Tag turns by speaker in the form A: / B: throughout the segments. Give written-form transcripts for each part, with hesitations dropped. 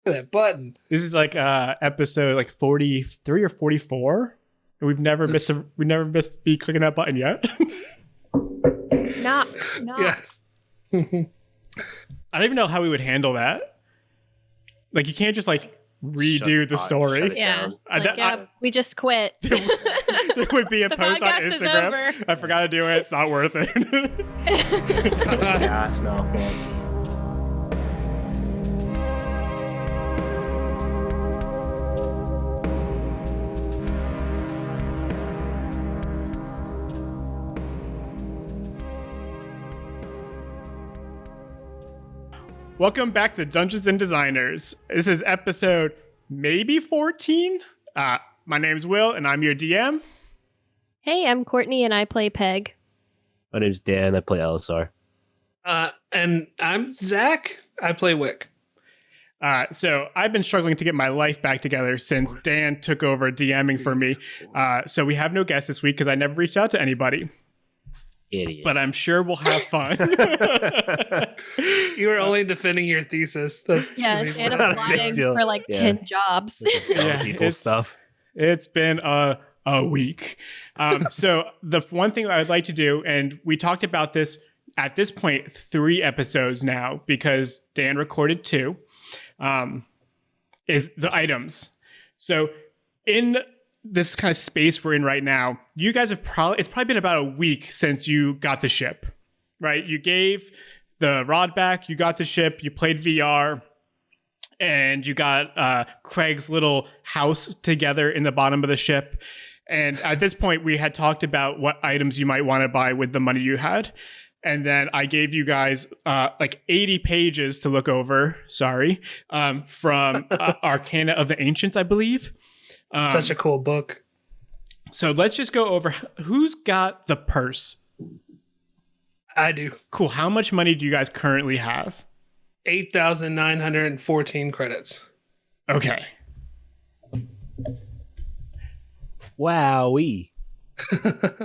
A: That button.
B: This is like episode like 43 or 44. We've never missed me clicking that button yet.
C: No.
A: Yeah.
B: I don't even know how we would handle that. Like, you can't just like redo the story.
C: Yeah. We just quit.
B: There would be a post on Instagram. I forgot to do it. It's not worth it.
D: Gas now, folks.
B: Welcome back to Dungeons and Designers. This is episode maybe 14. My name's Will, and I'm your DM.
C: Hey, I'm Courtney, and I play Peg.
D: My name's Dan. I play LSR.
A: And I'm Zach. I play Wick.
B: So I've been struggling to get my life back together since Dan took over DMing for me. So we have no guests this week because I never reached out to anybody.
D: Idiot.
B: But I'm sure we'll have fun.
A: You were only defending your thesis.
C: And applying for like 10 jobs.
D: People stuff.
B: It's been a week. So the one thing I would like to do, and we talked about this at this point 3 episodes now because Dan recorded 2, is the items. So in this kind of space we're in right now, you guys have it's probably been about a week since you got the ship, right? You gave the rod back, you got the ship, you played VR, and you got Craig's little house together in the bottom of the ship. And at this point, we had talked about what items you might want to buy with the money you had. And then I gave you guys like 80 pages to look over, from Arcana of the Ancients, I believe.
A: Such a cool book.
B: So let's just go over who's got the purse.
A: I do.
B: Cool. How much money do you guys currently have?
A: 8,914 credits.
B: Okay.
D: Wowee.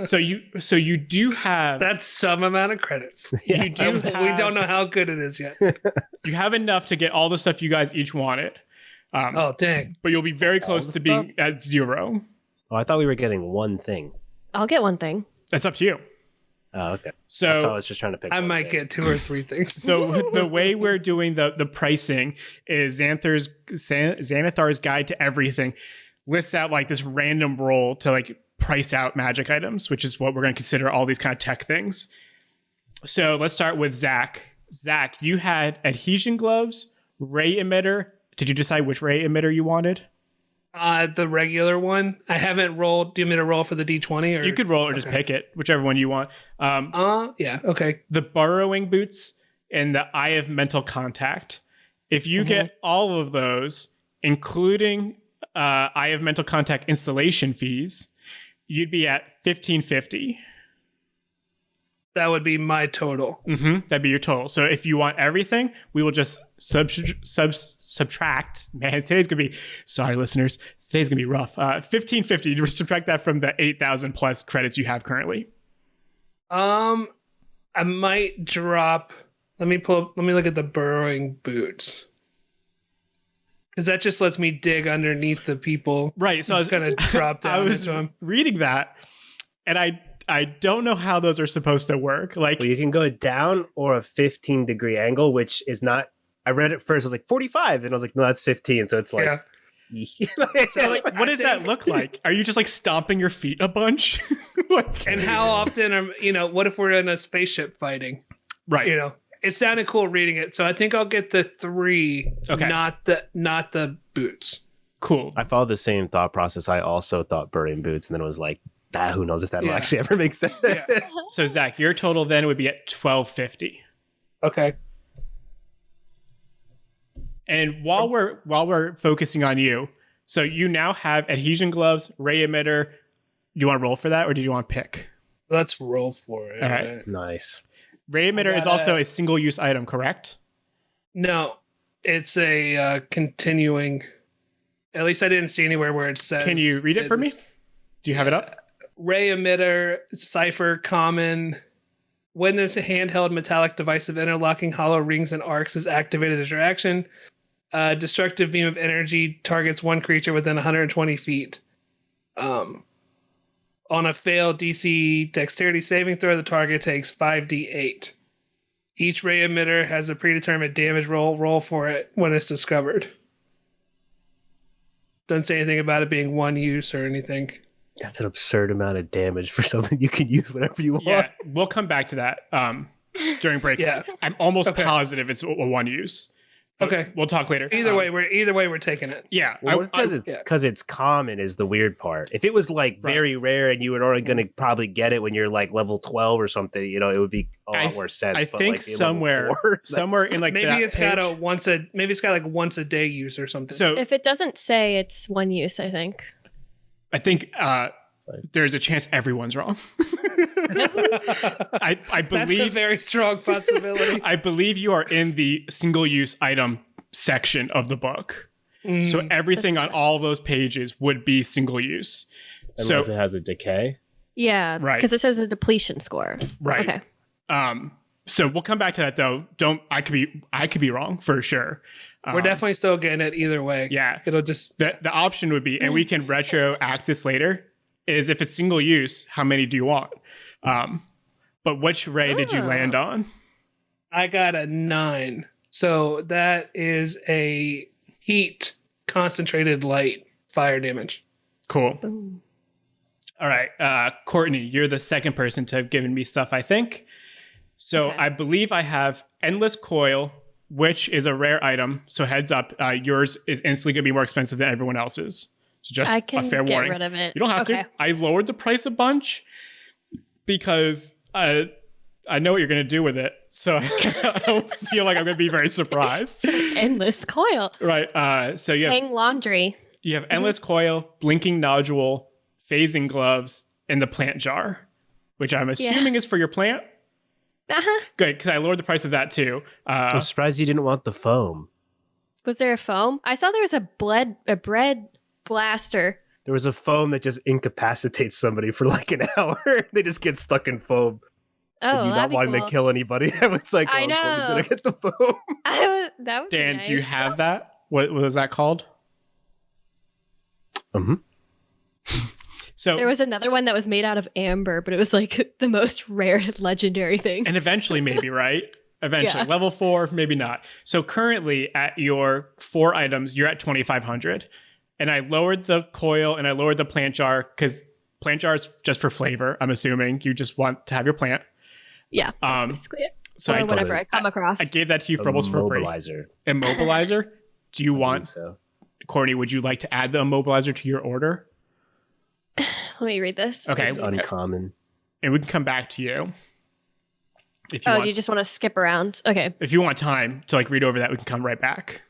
B: So you do have
A: that's some amount of credits.
B: You do.
A: We don't know how good it is yet.
B: You have enough to get all the stuff you guys each wanted.
A: Oh dang!
B: But you'll be very close to being at 0.
D: Oh, I thought we were getting one thing.
C: I'll get one thing.
B: That's up to you.
D: Oh, okay.
B: So
D: that's all I was just trying to pick.
A: I might get 2 or 3 things.
B: The way we're doing the pricing is Xanathar's Guide to Everything lists out like this random roll to like price out magic items, which is what we're going to consider all these kind of tech things. So let's start with Zach. Zach, you had adhesion gloves, ray emitter. Did you decide which ray emitter you wanted?
A: The regular one. I haven't rolled. Do you want me to roll for the D20? Or
B: you could roll or just pick it, whichever one you want.
A: Yeah. Okay.
B: The burrowing boots and the Eye of Mental Contact. If you get all of those, including Eye of Mental Contact installation fees, you'd be at $1,550.
A: That would be my total.
B: That'd be your total. So if you want everything, we will just subtract. Man, today's gonna be. Sorry, listeners. Today's gonna be rough. $1,550. You subtract that from the 8,000 plus credits you have currently.
A: I might drop. Let me look at the burrowing boots. Because that just lets me dig underneath the people.
B: Right. So I was
A: going to drop down
B: I was
A: into them.
B: Reading that, and I don't know how those are supposed to work. Like,
D: well, you can go down or a 15-degree angle, which is not. I read it first. I was like 45, and I was like, no, that's 15. So it's like,
B: so like, what does that look like? Are you just like stomping your feet a bunch?
A: And how often what if we're in a spaceship fighting?
B: Right.
A: It sounded cool reading it, so I think I'll get the 3, not the boots.
B: Cool.
D: I followed the same thought process. I also thought burning boots, and then it was like, who knows if that'll actually ever make sense.
A: Yeah.
B: So Zach, your total then would be at $1,250.
A: Okay.
B: And while we're focusing on you, so you now have adhesion gloves, ray emitter. Do you want to roll for that, or do you want to pick?
A: Let's roll for it.
B: All right.
D: Nice.
B: Ray emitter is also a single-use item, correct?
A: No, it's a continuing. At least I didn't see anywhere where it says.
B: Can you read it for me? Do you have it up?
A: Ray emitter, cipher, common. When this handheld metallic device of interlocking hollow rings and arcs is activated as your action, Destructive beam of energy targets one creature within 120 feet. On a failed DC dexterity saving throw, the target takes 5d8. Each ray emitter has a predetermined damage roll for it when it's discovered. Doesn't say anything about it being one use or anything.
D: That's an absurd amount of damage for something you can use whenever you want.
B: Yeah, we'll come back to that during break.
A: Yeah.
B: I'm almost positive it's a one use.
A: Okay,
B: we'll talk later.
A: Either way, we're taking it.
B: Yeah,
D: Well, because it's common is the weird part. If it was like very rare and you were already going to probably get it when you're like level 12 or something, you know, it would be a lot more sense.
B: I think
D: like
B: somewhere in like
A: maybe
B: that
A: it's
B: page,
A: got like once a day use or something.
B: So
C: If it doesn't say it's one use, I think
B: there's a chance everyone's wrong. I believe
A: that's a very strong possibility.
B: I believe you are in the single-use item section of the book. So everything on all those pages would be single-use.
D: Unless it has a decay.
C: Yeah,
B: Right.
C: because it says a depletion score.
B: Right.
C: Okay.
B: So we'll come back to that though. I could be wrong for sure.
A: We're definitely still getting it either way.
B: Yeah.
A: It'll just
B: The option would be, and we can retroact this later, is if it's single use, how many do you want? But which ray did you land on?
A: I got a 9. So that is a heat concentrated light fire damage.
B: Cool.
C: Boom.
B: All right. Courtney, you're the second person to have given me stuff, I think. So
C: Okay.
B: I believe I have Endless Coil, which is a rare item. So heads up, yours is instantly going to be more expensive than everyone else's. So just
C: I can
B: a fair
C: get
B: warning.
C: rid of it.
B: You don't have to. I lowered the price a bunch because I know what you're going to do with it. So I don't feel like I'm going to be very surprised.
C: Endless coil.
B: Right. So you have
C: Hang laundry.
B: Endless Coil, Blinking Nodule, Phasing Gloves, and the Plant Jar, which I'm assuming is for your plant.
C: Uh-huh.
B: Good, because I lowered the price of that too.
D: I'm surprised you didn't want the foam.
C: Was there a foam? I saw there was a bread blaster.
D: There was a foam that just incapacitates somebody for like an hour. They just get stuck in foam.
C: Oh,
D: You not wanting to kill anybody. I was like,
C: I
D: oh,
C: know.
D: I'm gonna get the foam.
C: That would be
B: Dan,
C: nice.
B: do you have that? What was that called? So
C: There was another one that was made out of amber, but it was like the most rare legendary thing.
B: and eventually maybe, right? Eventually.
C: Yeah.
B: Level 4, maybe not. So currently at your 4 items, you're at 2,500. And I lowered the coil and I lowered the plant jar because plant jar is just for flavor. I'm assuming you just want to have your plant.
C: Yeah, that's basically it.
B: So
C: Or whatever I come across.
B: I gave that to you for almost for free.
D: Immobilizer.
B: Immobilizer? Do you
D: I
B: want,
D: believe so.
B: Courtney, would you like to add the immobilizer to your order?
C: Let me read this.
B: Okay.
D: It's uncommon.
B: And we can come back to you. If you
C: Oh,
B: want,
C: do you just want to skip around? Okay.
B: if you want time to like read over that, we can come right back.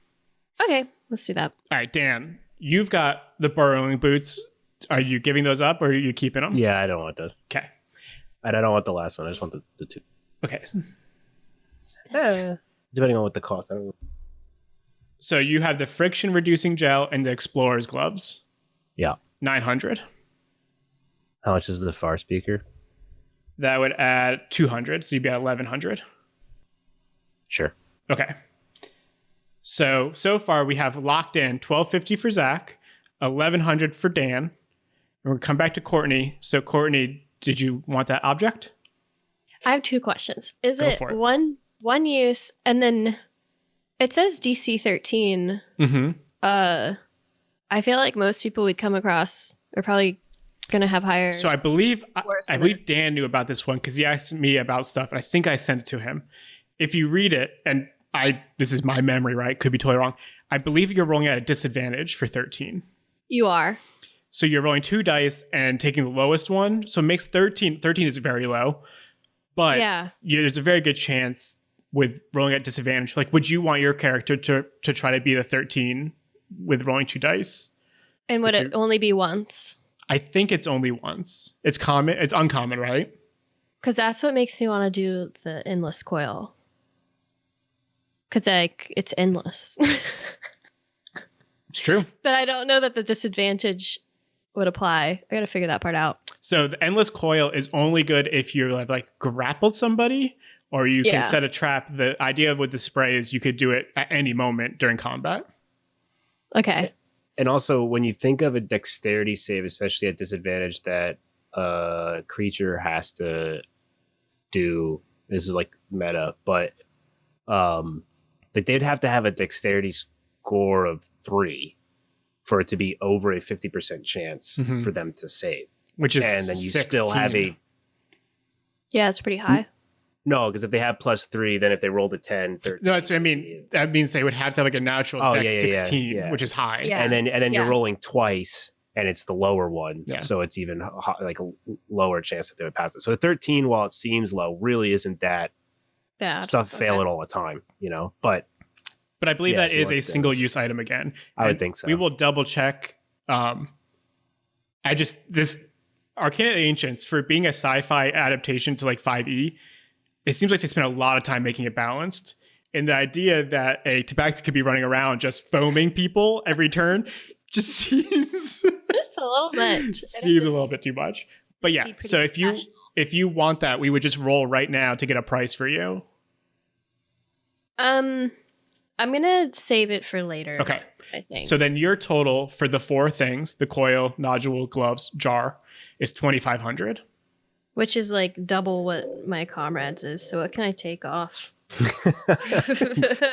C: Okay, let's do that.
B: All right, Dan, you've got the burrowing boots. Are you giving those up or are you keeping them?
D: Yeah, I don't want those.
B: Okay.
D: And I don't want the last one. I just want the two.
B: Okay.
D: Depending on what the cost. I don't know.
B: So you have the friction reducing gel and the explorer's gloves.
D: Yeah.
B: 900.
D: How much is the far speaker?
B: That would add 200. So you'd be at 1100.
D: Sure.
B: Okay. So far we have locked in 1250 for Zach, 1100 for Dan. And we'll come back to Courtney. So Courtney, did you want that object?
C: I have two questions. Is
B: Go
C: it
B: for it.
C: one use, and then it says DC 13.
B: Mm-hmm.
C: I feel like most people we'd come across are probably gonna have higher.
B: So I believe
C: Worse
B: I
C: than
B: believe Dan knew about this one because he asked me about stuff, and I think I sent it to him. If you read it, and this is my memory, right? Could be totally wrong. I believe you're rolling at a disadvantage for 13.
C: You are.
B: So you're rolling 2 dice and taking the lowest one. So it makes 13. 13 is very low. But
C: Yeah.
B: there's a very good chance with rolling at disadvantage. Like, would you want your character to try to beat a 13 with rolling 2 dice?
C: And would it only be once?
B: I think it's only once. It's common. It's uncommon, right?
C: Because that's what makes me want to do the endless coil. Because like it's endless.
B: It's true.
C: But I don't know that the disadvantage would apply. I got to figure that part out.
B: So the endless coil is only good if you're like grappled somebody or you
C: Yeah.
B: can set a trap. The idea with the spray is you could do it at any moment during combat.
C: Okay.
D: And also, when you think of a dexterity save, especially at disadvantage, that a creature has to do, this is like meta, but like they'd have to have a dexterity score of 3 for it to be over a 50% chance for them to save.
B: Which is
D: and then you
B: 16.
D: still have a
C: Yeah, it's pretty high.
D: no, because if they have +3, then if they rolled a 10, 13.
B: No, that's what I mean. That means they would have to have like a natural dex 16, which is high.
C: Yeah.
D: And then you're
C: Yeah.
D: rolling twice, and it's the lower one,
B: Yeah.
D: so it's even like a lower chance that they would pass it. So 13, while it seems low, really isn't that
C: Bad.
D: stuff failing all the time, you know. But
B: I believe
D: Yeah,
B: that
D: if you
B: is
D: want
B: a
D: to-
B: single-use item again.
D: I would
B: And
D: think so.
B: We will double check. This Arcana Ancients, for being a sci-fi adaptation to like 5e, it seems like they spent a lot of time making it balanced. And the idea that a Tabaxi could be running around just foaming people every turn just seems
C: It's a little bit.
B: seems a little bit too much. But yeah, so if you want that, we would just roll right now to get a price for you.
C: I'm gonna save it for later.
B: Okay.
C: I think.
B: So then your total for the 4 things, the coil, nodule, gloves, jar, is 2,500.
C: Which is like double what my comrades is. So what can I take off?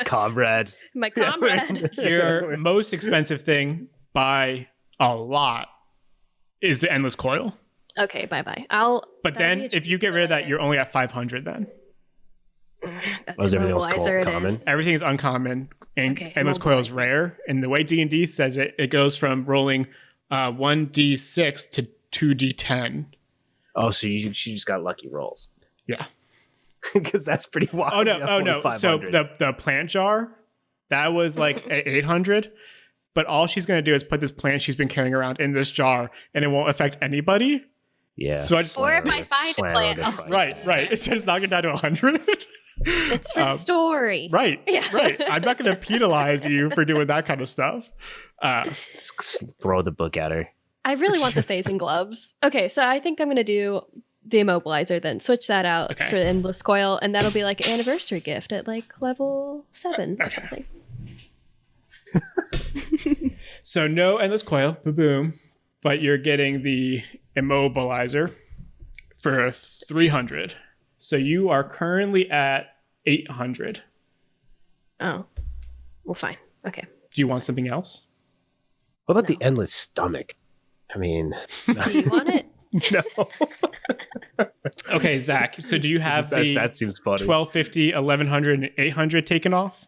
D: Comrade.
C: My comrade.
B: Your most expensive thing by a lot is the endless coil.
C: Okay, bye.
B: But then if you get rid of that, you're only at 500 then.
D: Was everything else common?
B: Everything is uncommon, and
C: Okay,
B: endless coil is
C: mobilizer.
B: rare. And the way D&D says it, it goes from rolling 1d6 to 2d10.
D: Oh, so she just got lucky rolls.
B: Yeah.
D: Because that's pretty wild.
B: Oh no!
D: Yeah,
B: Oh no! So
D: 500.
B: the plant jar, that was like 800. But all she's gonna do is put this plant she's been carrying around in this jar, and it won't affect anybody.
D: Yeah.
B: So I just
C: Or if I find a
D: Slam
C: plant,
D: it,
C: I'll
D: fine.
B: right. It's just knock it down to 100.
C: It's for story.
B: Right.
C: Yeah.
B: Right. I'm not gonna penalize you for doing that kind of stuff.
D: Just throw the book at her.
C: I really want the phasing gloves. Okay, so I think I'm gonna do the immobilizer then. Switch that out
B: Okay.
C: for the endless coil, and that'll be like an anniversary gift at like level 7 or
B: Okay.
C: something.
B: So no endless coil, boom, but you're getting the immobilizer for 300. So you are currently at 800.
C: Oh. Well, fine. Okay.
B: Do you want something else?
D: What about the endless stomach? I mean,
C: Do you want it?
D: no.
B: Okay, Zach. So do you have the
D: that seems funny.
B: 1250, 1100, and 800 taken off?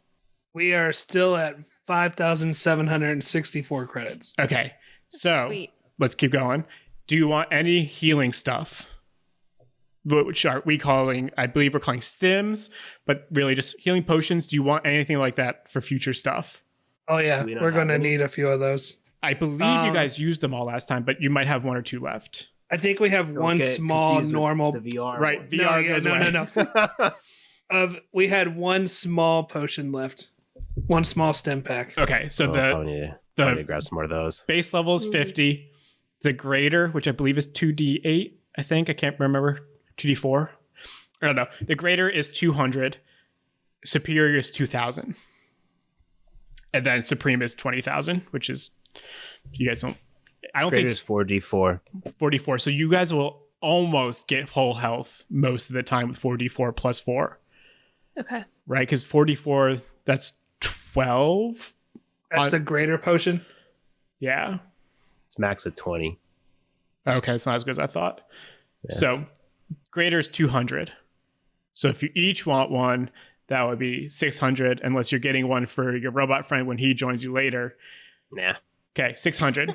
A: We are still at 5,764 credits.
B: Okay. So
C: Sweet.
B: let's keep going. Do you want any healing stuff? Which are we calling, I believe we're calling stims, but really just healing potions. Do you want anything like that for future stuff?
A: Oh yeah,
D: We don't
A: we're
D: have
A: going to
D: any?
A: need a few of those.
B: I believe you guys used them all last time, but you might have 1 or 2 left.
A: I think we have
D: Don't
A: one
D: get
A: small
D: confused with
A: normal.
D: the VR.
B: Right,
D: one.
B: VR goes away.
A: No. We had one small potion left, one small stem pack.
B: Okay, so
D: Oh, probably need to grab some more of those.
B: base level is 50. The greater, which I believe is 2d8, I think. I can't remember. 2d4. I don't know. The greater is 200. Superior is 2,000. And then supreme is 20,000, which is, you guys don't, I don't
D: Greater
B: think
D: is 4d4.
B: 44. So you guys will almost get full health most of the time with 4d4 plus 4,
C: Okay.
B: right? Because 44, that's 12.
A: That's the greater potion.
B: Yeah.
D: It's max of 20.
B: Okay, it's not as good as I thought.
D: Yeah.
B: So greater is 200. So if you each want one, that would be 600, unless you're getting one for your robot friend when he joins you later.
D: Nah.
B: Okay, 600.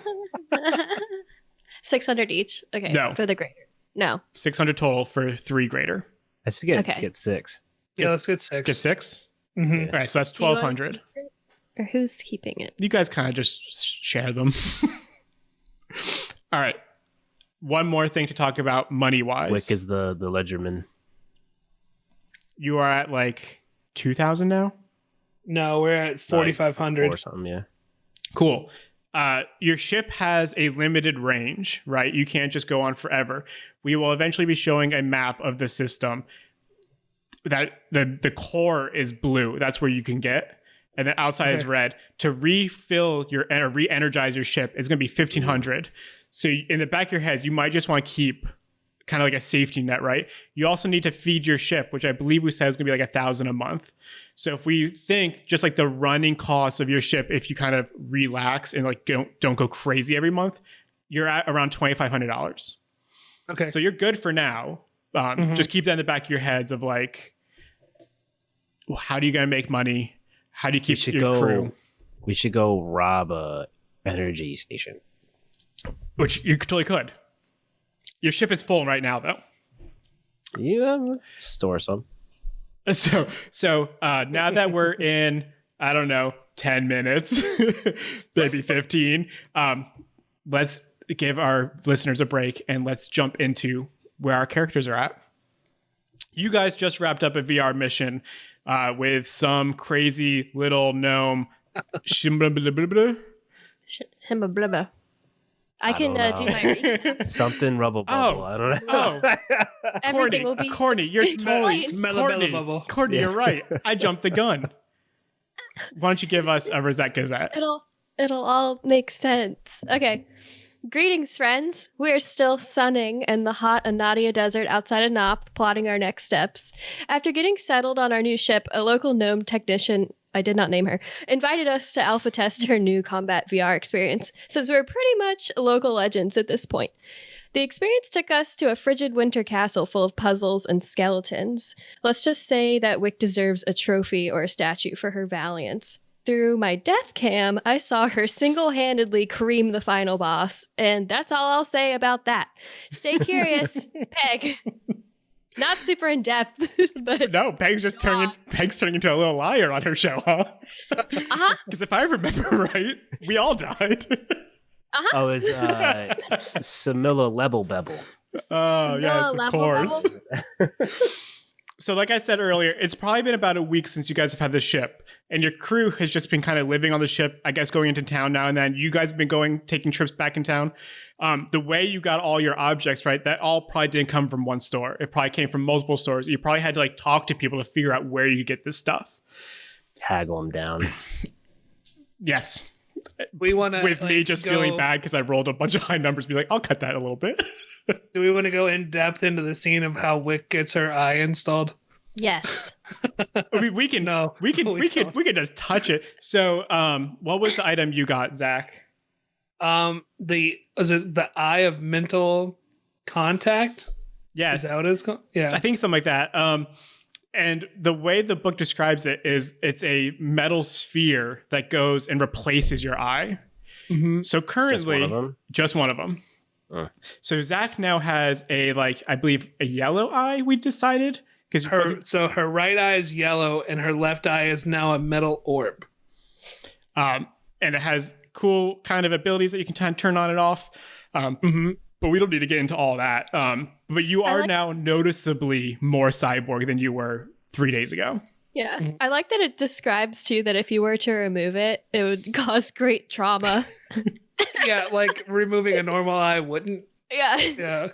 C: 600 each. Okay.
B: No.
C: For the greater. No.
B: 600 total for 3 greater.
D: I should get
C: Okay.
D: 6.
A: Yeah, let's get 6.
B: Get 6?
A: Mhm.
B: All right, so that's
C: Do you want-
B: 1,200.
C: Or who's keeping it?
B: You guys kind of just share them. All right. One more thing to talk about money-wise.
D: Wick is the ledgerman.
B: You are at like 2,000 now?
A: No, we're at 4,500.
D: Or something, yeah.
B: Cool. Your ship has a limited range, right? You can't just go on forever. We will eventually be showing a map of the system that the core is blue. That's where you can get. and then outside is red. To refill your or re-energize your ship is going to be 1,500. So in the back of your heads, you might just want to keep kind of like a safety net, right? You also need to feed your ship, which I believe we said is going to be like $1,000 a month. So if we think just like the running cost of your ship, if you kind of relax and like don't go crazy every month, you're at around $2,500.
A: Okay.
B: So you're good for now. Just keep that in the back of your heads of like, well, how do you gonna make money? How do you keep your crew?
D: We should go rob a energy station.
B: Which you totally could. Your ship is full right now, though.
D: Yeah, store some.
B: So now that we're in, I don't know, 10 minutes, maybe 15, let's give our listeners a break and let's jump into where our characters are at. You guys just wrapped up a VR mission with some crazy little gnome.
C: I can do my read.
D: Something rubble bubble. I don't know.
C: Everything will be
B: Courtney, you're totally
A: Smell-a-bubble.
B: Courtney, you're right. I jumped the gun. Why don't you give us a Rosette Gazette?
C: It'll all make sense. Okay. Greetings, friends. We're still sunning in the hot Anadia desert outside of Nop, plotting our next steps. After getting settled on our new ship, a local gnome technician, I did not name her, invited us to alpha test her new combat VR experience, since we're pretty much local legends at this point. The experience took us to a frigid winter castle full of puzzles and skeletons. Let's just say that Wick deserves a trophy or a statue for her valiance. Through my death cam, I saw her single-handedly cream the final boss, and that's all I'll say about that. Stay curious, Peg. Not super in depth, but
B: no, Peg's just turning into a little liar on her show, huh? Because if I remember right, we all died.
D: Oh, it's Samilla Lebel Bebel.
B: Oh, yes, of course. So like I said earlier, it's probably been about a week since you guys have had the ship, and your crew has just been kind of living on the ship, I guess going into town now and then. You guys have been taking trips back in town. The way you got all your objects, right, that all probably didn't come from one store. It probably came from multiple stores. You probably had to like talk to people to figure out where you get this stuff.
D: Haggle them down.
B: Yes.
A: We want to
B: with me just feeling bad because I rolled a bunch of high numbers, be like, I'll cut that a little bit.
A: Do we want to go in depth into the scene of how Wick gets her eye installed?
C: yes.
B: I mean, we can just touch it. So, what was the item you got, Zach?
A: Was it the eye of mental contact?
B: Yes.
A: Is that what it's called? Yeah.
B: I think something like that. And the way the book describes it is it's a metal sphere that goes and replaces your eye.
A: Mm-hmm.
B: So currently, just one of them. So Zach now has I believe a yellow eye, we decided.
A: So her right eye is yellow and her left eye is now a metal orb.
B: And it has cool kind of abilities that you can turn on and off. But we don't need to get into all that. But you are now noticeably more cyborg than you were 3 days ago.
C: Yeah. I like that it describes too that if you were to remove it, it would cause great trauma.
A: Yeah, like removing a normal eye wouldn't.
C: Yeah.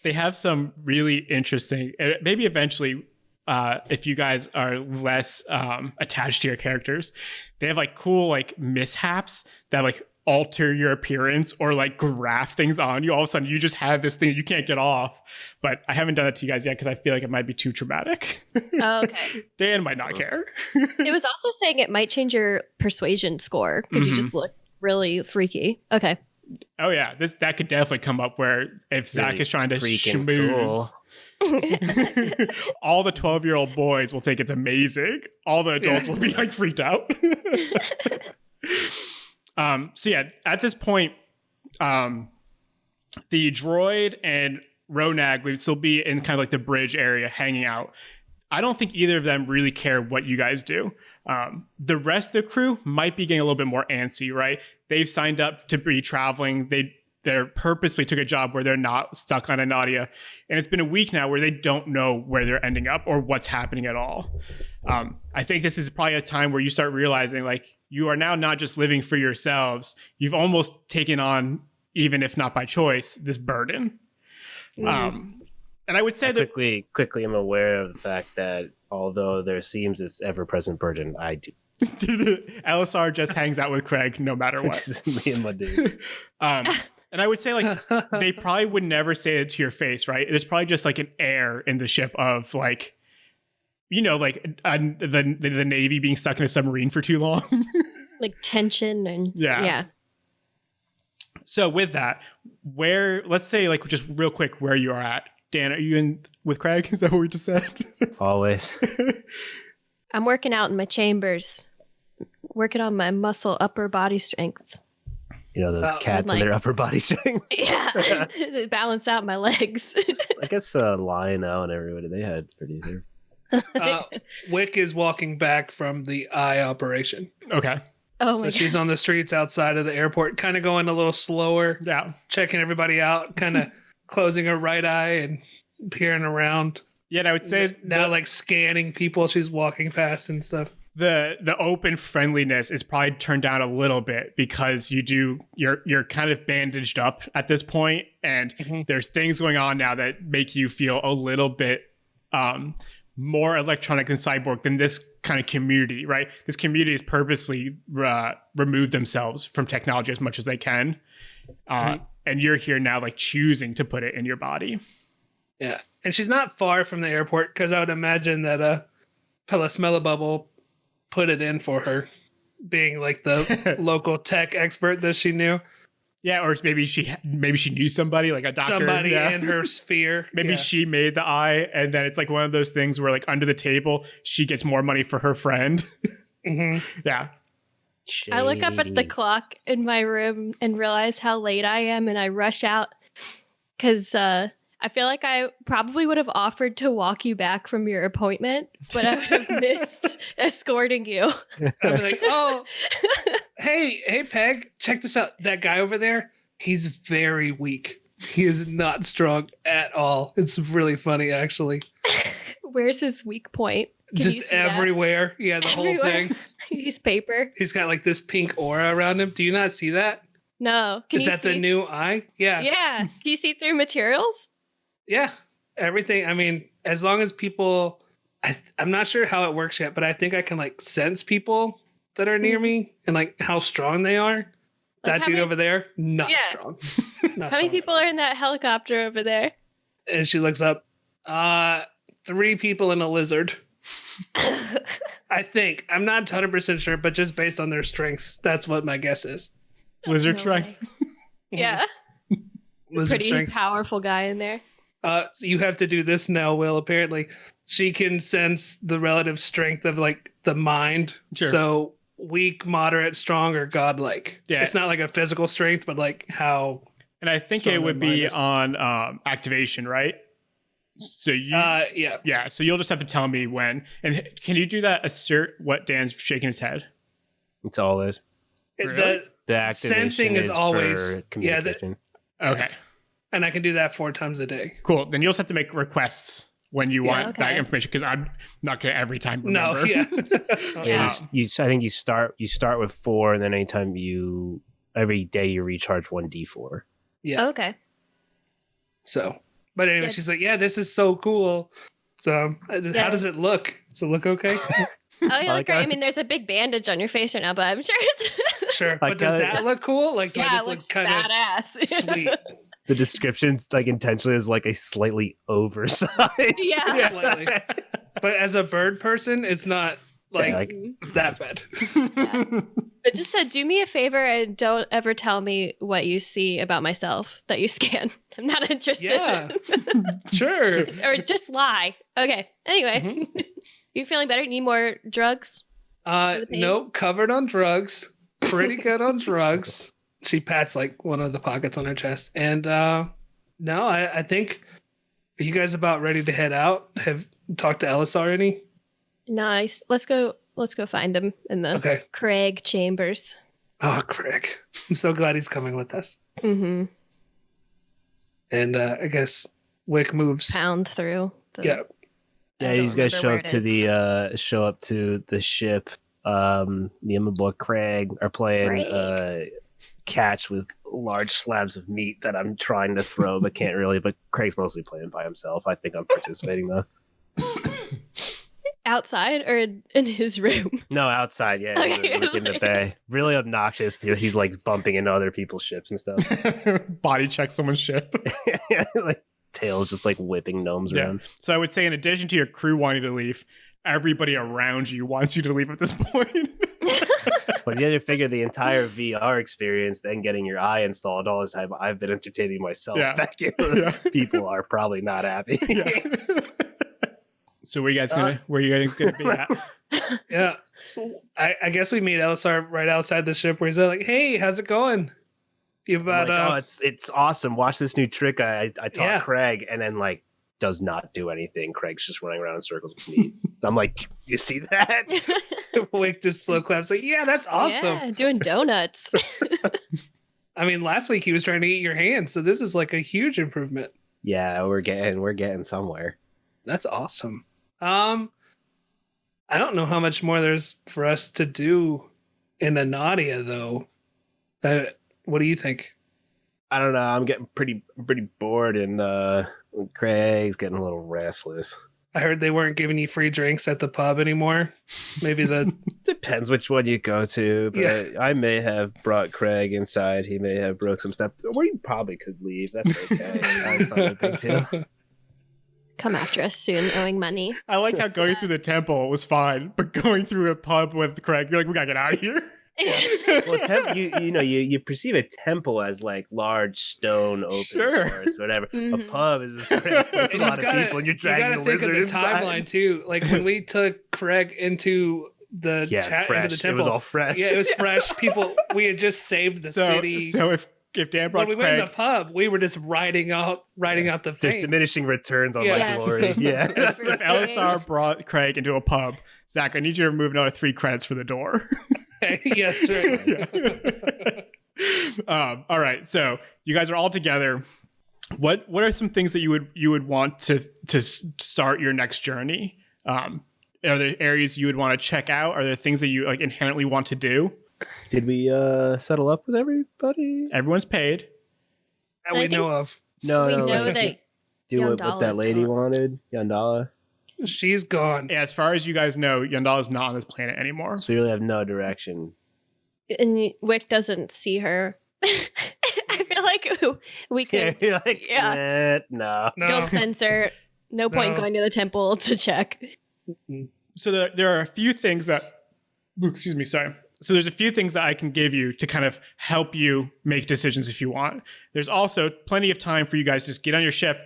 B: They have some really interesting, maybe eventually, if you guys are less attached to your characters, they have like cool like mishaps that like alter your appearance or like graft things on you. All of a sudden you just have this thing you can't get off. But I haven't done it to you guys yet because I feel like it might be too traumatic.
C: Oh, okay.
B: Dan might not care.
C: It was also saying it might change your persuasion score because you just look really freaky. Okay.
B: Oh yeah, that could definitely come up where if Zach
D: really
B: is trying to
D: cool.
B: all the 12-year-old boys will think it's amazing. All the adults will be like freaked out. So yeah, at this point, the droid and Ronag would still be in kind of like the bridge area hanging out. I don't think either of them really care what you guys do. The rest of the crew might be getting a little bit more antsy, right? They've signed up to be traveling. They purposely took a job where they're not stuck on Anadia. And it's been a week now where they don't know where they're ending up or what's happening at all. I think this is probably a time where you start realizing like you are now not just living for yourselves. You've almost taken on, even if not by choice, this burden. And I would say
D: quickly, I'm aware of the fact that although there seems this ever-present burden, I
B: Dude, LSR just hangs out with Craig no matter what.
D: Just me and my dude.
B: And I would say like they probably would never say it to your face, right? There's probably just like an air in the ship of like, you know, like the Navy being stuck in a submarine for too long.
C: Like tension and
B: Yeah. So with that, let's say like just real quick where you are at. Dan, are you in with Craig? Is that what we just said?
D: Always.
C: I'm working out in my chambers, working on my muscle upper body strength.
D: You know, those cats and their upper body strength.
C: Yeah, balance out my legs.
D: I guess Lionel and everybody, they had pretty there.
A: Wick is walking back from the eye operation.
B: Okay.
C: Oh
A: So
C: my
A: she's
C: god.
A: on the streets outside of the airport, kind of going a little slower,
B: Yeah.
A: checking everybody out, kind of closing her right eye and peering around.
B: Yeah, and I would say
A: Now, like scanning people she's walking past and stuff.
B: the open friendliness is probably turned down a little bit because you're kind of bandaged up at this point, and there's things going on now that make you feel a little bit more electronic and cyborg than this kind of community, right? This community has purposely removed themselves from technology as much as they can, and you're here now, like choosing to put it in your body.
A: Yeah, and she's not far from the airport because I would imagine that Pelasmelabubble put it in for her, being like the local tech expert that she knew.
B: Yeah, or maybe she knew somebody, like a doctor.
A: Somebody
B: yeah.
A: in her sphere.
B: Maybe
A: Yeah.
B: she made the eye, and then it's like one of those things where, like, under the table, she gets more money for her friend. Yeah.
C: I look up at the
D: Shady.
C: clock in my room and realize how late I am, and I rush out because I feel like I probably would have offered to walk you back from your appointment, but I would have missed escorting you.
A: I'd be like, oh, hey, Peg, check this out. That guy over there, he's very weak. He is not strong at all. It's really funny, actually.
C: Where's his weak point? Can you
A: Just
C: see that?
A: everywhere. Yeah, the whole
C: Everywhere.
A: thing.
C: He's paper.
A: He's got like this pink aura around him. Do you not see that?
C: No. Can
A: Is
C: you
A: that
C: see?
A: the new eye? Yeah.
C: Yeah. Can you see through materials?
A: Yeah. Everything. I mean, as long as people, I'm not sure how it works yet, but I think I can like sense people that are near me and like how strong they are.
C: Like,
A: That
C: how
A: dude
C: many-
A: over there, not
C: Yeah.
A: strong. Not
C: How many
A: strong.
C: people are in that helicopter over there?
A: And she looks up. 3 people and a lizard. I think. I'm not 100% sure, but just based on their strengths, that's what my guess is.
B: Lizard
C: No
B: strength.
C: way. Yeah.
A: Lizard
C: Pretty
A: strength.
C: powerful guy in there.
A: You have to do this now, Will. Apparently, she can sense the relative strength of like the mind.
B: Sure.
A: So weak, moderate, strong, or godlike.
B: Yeah.
A: It's not like a physical strength, but like how.
B: And I think
A: Strong
B: it would
A: and
B: be
A: minus.
B: on activation, right? So you,
A: Yeah.
B: yeah. So you'll just have to tell me when. And can you do that? Assert what Dan's shaking his head.
D: It's always.
B: Really?
D: The activation
A: Sensing is always-
D: for
A: yeah,
D: communication.
B: Okay.
A: And I can do that 4 times a day.
B: Cool. Then you'll just have to make requests when you want
C: okay.
B: that information, because I'm not going to every time remember.
A: No, yeah.
C: Yeah.
D: I think you start with 4, and then every day you recharge 1d4.
A: Yeah.
C: Okay.
A: So, but anyway,
C: Yeah.
A: she's like, yeah, this is so cool. So, how does it look? Does it look okay?
C: Oh, you
D: like
C: look great.
D: that.
C: I mean, there's a big bandage on your face right now, but I'm sure it's
A: Sure.
D: Like,
A: But does that look cool? Like, do I
C: yeah,
A: just
C: it
A: look
C: looks
A: kind of
C: badass.
A: sweet?
D: The description, like, intentionally is like a slightly oversized.
C: Yeah.
A: Slightly. But as a bird person, it's not like
D: Yeah, like-
A: that bad.
C: But just do me a favor and don't ever tell me what you see about myself that you scan. I'm not interested.
A: Yeah. Sure.
C: Or just lie. Okay. Anyway,
A: Mm-hmm.
C: you feeling better? Need more drugs? the pain?
A: Nope, covered on drugs. Pretty good on drugs. She pats like one of the pockets on her chest. And no, I think, are you guys about ready to head out? Have talked to Ellis already?
C: Nice. Let's go find him in the
A: Okay.
C: Craig chambers.
A: Oh, Craig. I'm so glad he's coming with us.
C: Mm-hmm.
A: And I guess Wick moves.
C: Pound through.
A: Yeah.
D: Yeah,
C: I don't
D: you guys
C: remember
D: show
C: where
D: up
C: it
D: to
C: is.
D: show up to the ship. Me and my boy Craig are playing
C: Craig.
D: catch with large slabs of meat that I'm trying to throw, but can't really. But Craig's mostly playing by himself. I think I'm participating though.
C: Outside or in his room?
D: No, outside. Yeah,
C: Okay,
D: in the
C: like-
D: bay. Really obnoxious. He's like bumping into other people's ships and stuff.
B: Body check someone's ship.
D: Like tails just like whipping gnomes
B: Yeah.
D: around.
B: So I would say, in addition to your crew wanting to leave, everybody around you wants you to leave at this point.
D: But you have to figure the entire VR experience, then getting your eye installed all the time. I've been entertaining myself
B: Yeah.
D: back here.
B: Yeah.
D: People are probably not happy.
B: Yeah. So where you guys gonna be at?
A: Yeah. So I guess we meet Elisar right outside the ship where he's like, "Hey, how's it going?" You
D: I'm
A: about
D: like, it's awesome. Watch this new trick I taught
A: Yeah.
D: Craig, and then like does not do anything. Craig's just running around in circles with me. I'm like, you see that?
A: Wick just slow claps like, "Yeah, that's awesome."
C: Yeah, doing donuts.
A: I mean, last week he was trying to eat your hand, so this is like a huge improvement.
D: Yeah, we're getting somewhere.
A: That's awesome. I don't know how much more there's for us to do in Anadia though. What do you think?
D: I don't know. I'm getting pretty bored, and Craig's getting a little restless.
A: I heard they weren't giving you free drinks at the pub anymore. Maybe the
D: Depends which one you go to, but
A: Yeah.
D: I may have brought Craig inside. He may have broke some stuff. We probably could leave. That's okay. That's not a big deal.
C: Come after us soon, owing money.
B: I like how going through the temple was fine, but going through a pub with Craig, you're like, we gotta get out of here.
D: Well, you perceive a temple as like large stone open
B: Sure.
D: doors, whatever. A
C: Mhm.
D: pub is just great. It's a
A: And
D: lot
A: you've
D: of
A: gotta-
D: people, and you're
A: you
D: dragging
A: gotta
D: the
A: think of
D: wizard
A: the
D: inside.
A: timeline too. Like when we took Craig into the
D: Yeah,
A: chat
D: fresh.
A: into the
D: It
A: temple.
D: was all fresh.
A: Yeah, it was fresh. People, we had just saved the city.
B: So if Dan brought
A: when we went in
B: Craig,
A: the pub, we were just riding out the
D: There's
A: fame.
D: diminishing returns on
A: Yeah.
D: my
C: Yes.
D: glory. Yeah.
B: if Elisar brought Craig into a pub, Zach, I need you to remove another 3 credits for the door.
A: Yeah, that's right.
B: All right, so you guys are all together. What are some things that you would want to start your next journey? Are there areas you would want to check out? Are there things that you like inherently want to do?
D: Did we settle up with everybody?
B: Everyone's paid.
A: That
C: I
A: we
C: think
A: know of.
D: No,
C: We
D: no.
C: know
D: like,
C: that
D: do what that
C: Yandala's
D: lady
C: gone.
D: wanted, Yandala.
A: She's gone.
B: As far as you guys know, Yandala's not on this planet anymore.
D: So we really have no direction.
C: And Wick doesn't see her. I feel like we
D: Yeah,
C: could
D: you're like,
C: Yeah.
D: no.
A: No.
C: don't censor. No point
A: No.
C: going to the temple to check.
B: So there are a few things that excuse me, sorry. So there's a few things that I can give you to kind of help you make decisions if you want. There's also plenty of time for you guys to just get on your ship.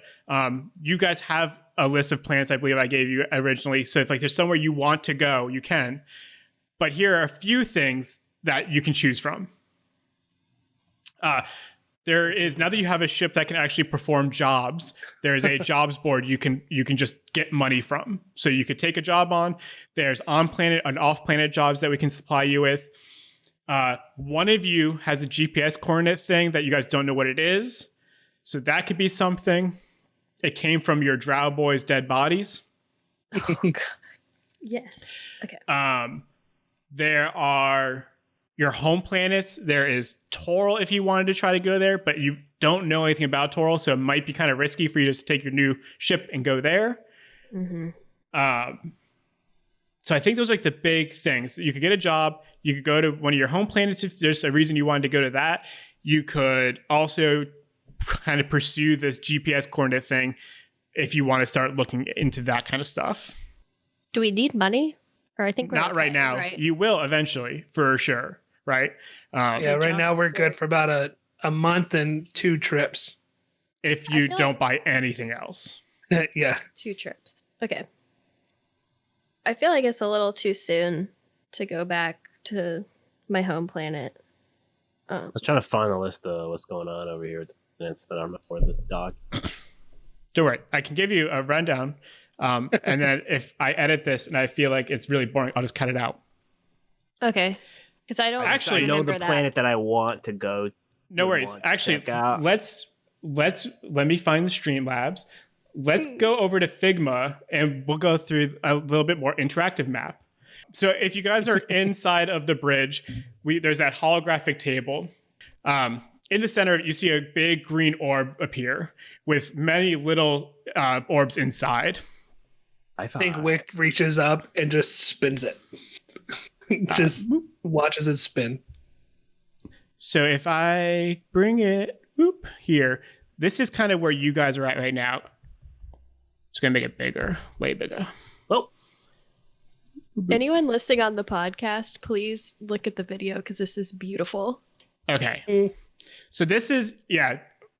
B: You guys have a list of planets I believe I gave you originally. So if like there's somewhere you want to go, you can. But here are a few things that you can choose from. There is, now that you have a ship that can actually perform jobs, there is a jobs board you can just get money from. So you could take a job on. There's on-planet and off-planet jobs that we can supply you with. One of you has a GPS coordinate thing that you guys don't know what it is. So that could be something. It came from your Drow boys' dead bodies.
C: Yes. Okay.
B: There are your home planets. There is Toril if you wanted to try to go there, but you don't know anything about Toril, so it might be kind of risky for you just to take your new ship and go there.
C: Mm-hmm.
B: So I think those are like the big things. You could get a job. You could go to one of your home planets if there's a reason you wanted to go to that. You could also kind of pursue this GPS coordinate thing if you want to start looking into that kind of stuff.
C: Do we need money? Or I think we're
B: Not right
C: okay,
B: now.
C: Right?
B: You will eventually, for sure. Right?
A: Yeah, right now
C: jobs
A: we're
C: for-
A: good for about a month and 2 trips.
B: If
C: I
B: you
C: feel
B: don't buy anything else.
A: Yeah.
C: 2 trips. Okay. I feel like it's a little too soon to go back to my home planet.
D: I was trying to find a list of what's going on over here with the planets that I'm for the doc.
B: Don't worry. I can give you a rundown. And then if I edit this and I feel like it's really boring, I'll just cut it out.
C: Okay. Because I don't
B: Actually,
D: I know
C: remember
D: the
C: that.
D: planet that I want to go.
B: No
D: would
B: worries.
D: want to
B: Actually,
D: check out.
B: let me find the Streamlabs. Let's go over to Figma and we'll go through a little bit more interactive map. So if you guys are inside of the bridge, there's that holographic table. In the center, you see a big green orb appear with many little orbs inside.
D: I
A: think Wick reaches up and just spins it. Just watches it spin.
B: So if I bring it here, this is kind of where you guys are at right now. It's going to make it bigger, way bigger.
D: Well,
C: Anyone listening on the podcast, please look at the video because this is beautiful.
B: Okay. So this is,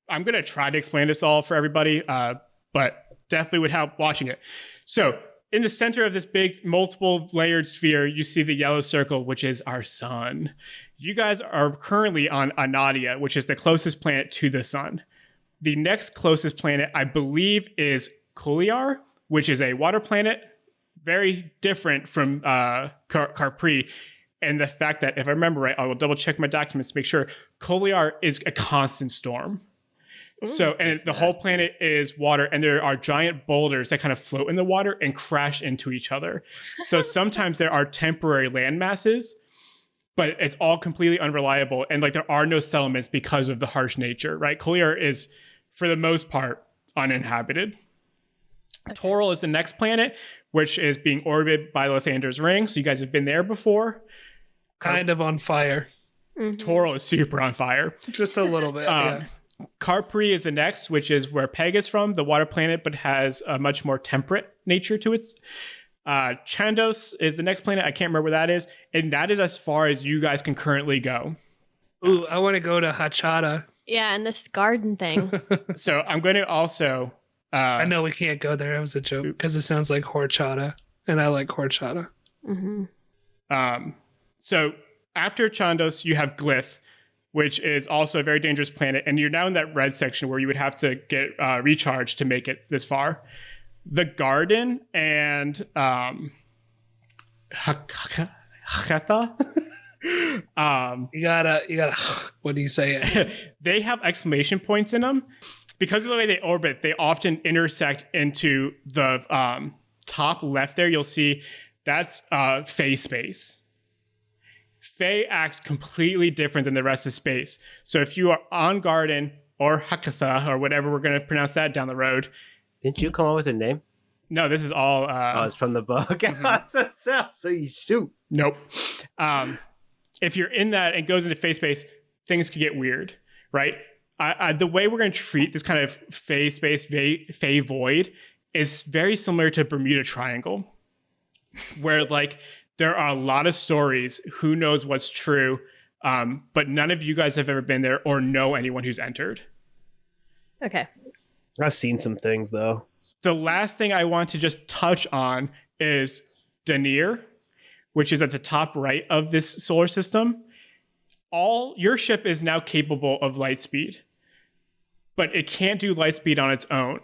B: I'm going to try to explain this all for everybody, but definitely would help watching it. So in the center of this big multiple layered sphere, you see the yellow circle, which is our sun. You guys are currently on Anadia, which is the closest planet to the sun. The next closest planet, I believe, is Koliar, which is a water planet, very different from Capri. And the fact that, if I remember right, I will double check my documents to make sure, Koliar is a constant storm. So, and the whole planet is water, and there are giant boulders that kind of float in the water and crash into each other. So sometimes there are temporary land masses, but it's all completely unreliable. And like there are no settlements because of the harsh nature, right? Koliar is, for the most part, uninhabited. Okay. Toral is the next planet, which is being orbited by Lathander's ring. So you guys have been there before.
A: Kind of on fire.
B: Toral is super on fire.
A: Just a little bit, yeah.
B: Capri is the next, which is where Peg is from, the water planet, but has a much more temperate nature to it. Chandos is the next planet. I can't remember where that is. And that is as far as you guys can currently go.
A: Ooh, I want to go to Hachata.
C: Yeah, and this garden thing.
B: So I'm going to also...
A: I know we can't go there. It was a joke because it sounds like horchata, and I like horchata.
B: So after Chandos, you have Glyph, which is also a very dangerous planet. And you're now in that red section where you would have to get recharged to make it this far. The garden and Hakatha.
A: You gotta, what do you say?
B: They have exclamation points in them. Because of the way they orbit, they often intersect into the top left there. You'll see that's Fae space. Fae acts completely different than the rest of space. So if you are on Garden or Hakatha or whatever we're going to pronounce that down the road.
D: Didn't you come up with a name?
B: No, this is all...
D: it's from the book. So you shoot.
B: Nope. If you're in that and goes into Fae space, things could get weird, right? The way we're going to treat this kind of Fae space, Fae void, is very similar to Bermuda Triangle, where like there are a lot of stories. Who knows what's true? But none of you guys have ever been there or know anyone who's entered.
C: Okay.
D: I've seen some things though.
B: The last thing I want to just touch on is Denier, which is at the top right of this solar system. Your ship is now capable of light speed, but it can't do light speed on its own.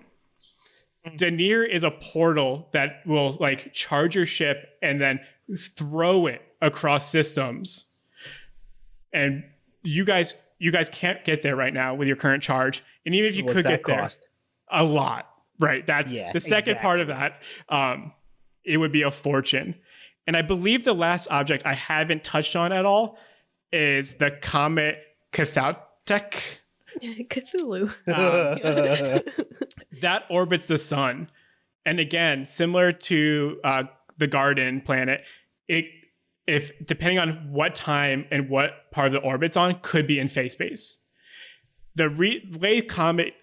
B: Denier is a portal that will like charge your ship and then throw it across systems. And you guys can't get there right now with your current charge. And even if you could get there, a lot, right? That's the second part of that. It would be a fortune. And I believe the last object I haven't touched on at all is the Comet Cathode.
C: Cthulhu.
B: That orbits the sun. And again, similar to the Garden planet, if depending on what time and what part of the orbit's on, could be in phase space. The way Comet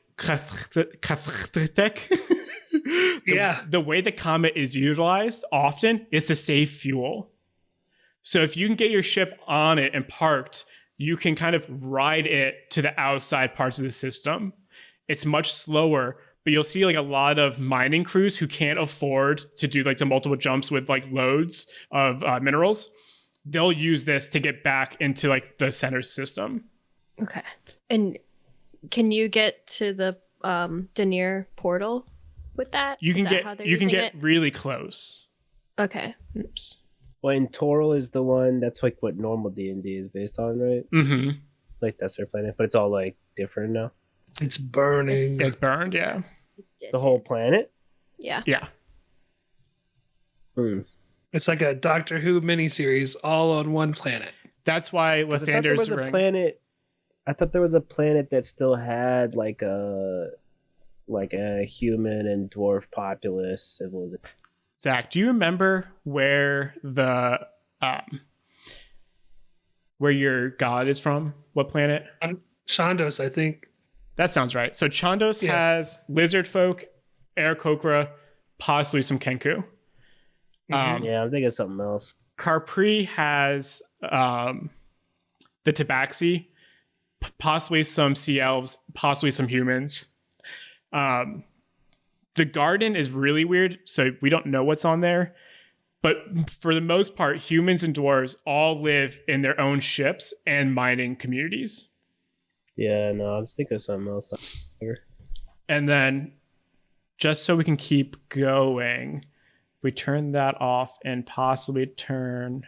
B: the way the Comet is utilized often is to save fuel. So if you can get your ship on it and parked, you can kind of ride it to the outside parts of the system. It's much slower, but you'll see like a lot of mining crews who can't afford to do like the multiple jumps with like loads of minerals. They'll use this to get back into like the center system.
C: Okay. And can you get to the Denier portal with that?
B: You can get really close.
C: Okay.
B: Oops.
D: Well, and Toral is the one that's like what normal D&D is based on, right?
B: Mm-hmm.
D: Like that's their planet, but it's all like different now.
A: It's burning.
B: It's burned, yeah.
D: The whole planet?
C: Yeah.
B: Yeah.
A: It's like a Doctor Who miniseries all on one planet.
B: That's why Lathander's ring.
D: I thought there was a planet that still had like a human and dwarf populace civilization.
B: Zach, do you remember where where your god is from? What planet?
A: Chandos, I think.
B: That sounds right. So Chandos has lizard folk, Aarakocra, possibly some Kenku.
D: Yeah, I'm thinking something else.
B: Capri has the Tabaxi, possibly some sea elves, possibly some humans. The garden is really weird, so we don't know what's on there. But for the most part, humans and dwarves all live in their own ships and mining communities.
D: Yeah, no, I was thinking of something else.
B: And then, just so we can keep going, we turn that off and possibly turn.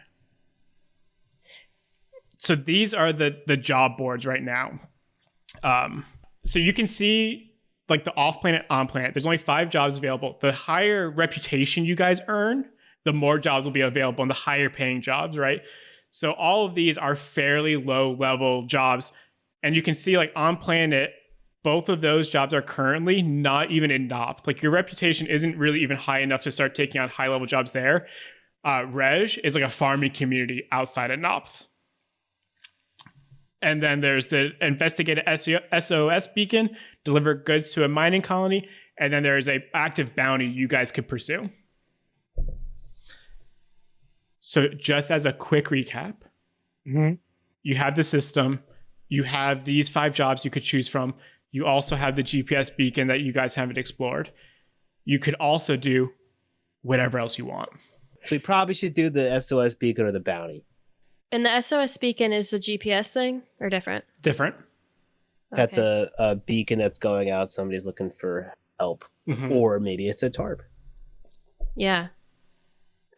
B: So these are the job boards right now. So you can see like the off planet, on planet. There's only 5 jobs available. The higher reputation you guys earn, the more jobs will be available and the higher paying jobs, right? So all of these are fairly low level jobs. And you can see like on planet, both of those jobs are currently not even in Nopt. Like your reputation isn't really even high enough to start taking on high level jobs there. Rej is like a farming community outside of Nopt. And then there's the investigate SOS beacon, deliver goods to a mining colony. And then there's a active bounty you guys could pursue. So just as a quick recap, you have the system, you have these 5 jobs you could choose from. You also have the GPS beacon that you guys haven't explored. You could also do whatever else you want.
D: So we probably should do the SOS beacon or the bounty.
C: And the SOS beacon is the GPS thing or different?
B: Different.
D: That's
C: Okay.
D: a beacon that's going out. Somebody's looking for help. Or maybe it's a tarp.
C: Yeah.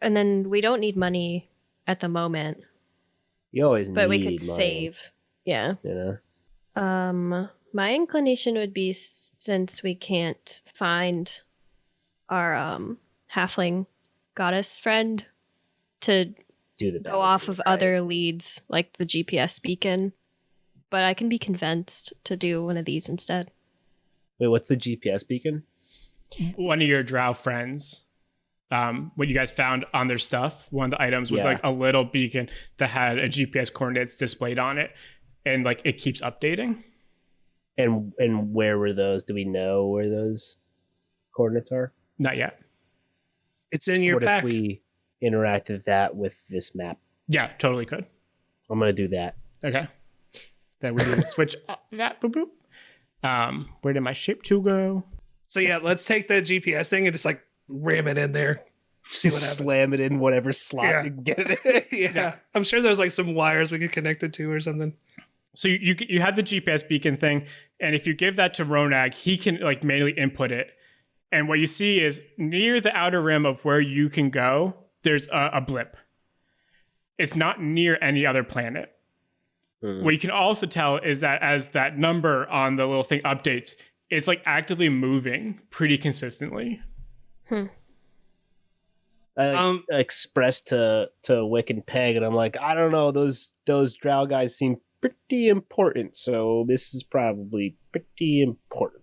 C: And then we don't need money at the moment,
D: You always
C: but we
D: need
C: could
D: money,
C: save. Yeah.
D: You know?
C: My inclination would be, since we can't find our halfling goddess friend, to
D: Do the
C: go
D: bounty,
C: off of
D: right?
C: other leads like the GPS beacon. But I can be convinced to do one of these instead.
D: Wait, what's the GPS beacon?
B: One of your drow friends, what you guys found on their stuff, one of the items was
D: Yeah.
B: like a little beacon that had a GPS coordinates displayed on it. And like it keeps updating.
D: And where were those? Do we know where those coordinates are?
B: Not yet.
A: It's in your
D: What
A: pack.
D: if we interacted that with this map?
B: Yeah, totally could.
D: I'm gonna do that.
B: Okay. Then we need to switch up that. Boop, boop. Where did my shape 2 go?
A: So yeah, let's take the GPS thing and just like ram it in there. See what happens.
D: Slam it in whatever slot
A: Yeah.
D: you can get it in.
A: Yeah. I'm sure there's like some wires we could connect it to or something.
B: So you have the GPS beacon thing, and if you give that to Ronag, he can like manually input it. And what you see is near the outer rim of where you can go, there's a blip. It's not near any other planet. What you can also tell is that as that number on the little thing updates, it's like actively moving pretty consistently.
D: I expressed to Wick and Peg, and I'm like, I don't know, those drow guys seem pretty important, so this is probably pretty important.